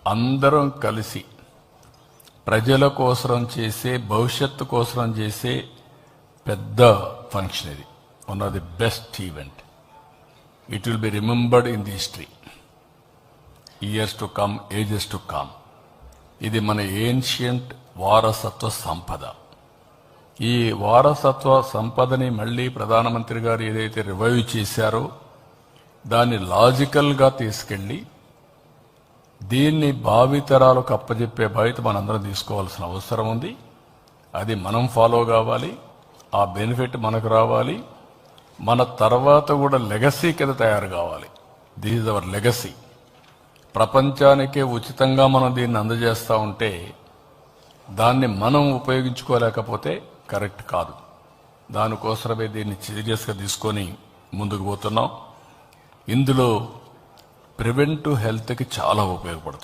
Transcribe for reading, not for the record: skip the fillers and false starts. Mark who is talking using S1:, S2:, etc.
S1: అందరం కలిసి ప్రజల కోసం చేసే, భవిష్యత్తు కోసం చేసే పెద్ద ఫంక్షన్ ఇది. One of the best event. It will be remembered in the history, years to come, ages to come. ఇది మన ఏన్షియంట్ వారసత్వ సంపద. ఈ వారసత్వ సంపదని మళ్ళీ ప్రధానమంత్రి గారు ఏదైతే రివైవ్ చేశారో దాన్ని లాజికల్గా తీసుకెళ్లి దీన్ని భావితరాలకు అప్పజెప్పే బాధ్యత మనందరం తీసుకోవాల్సిన అవసరం ఉంది. అది మనం ఫాలో కావాలి. ఆ బెనిఫిట్ మనకు రావాలి. మన తర్వాత కూడా లెగసీ కింద తయారు కావాలి. This is our legacy. ప్రపంచానికే ఉచితంగా మనం దీన్ని అందజేస్తూ ఉంటే దాన్ని మనం ఉపయోగించుకోలేకపోతే కరెక్ట్ కాదు. దానికోసమే దీన్ని సీరియస్గా తీసుకొని ముందుకు పోతున్నాం. ఇందులో ప్రివెంటివ్ హెల్త్కి చాలా ఉపయోగపడుతుంది.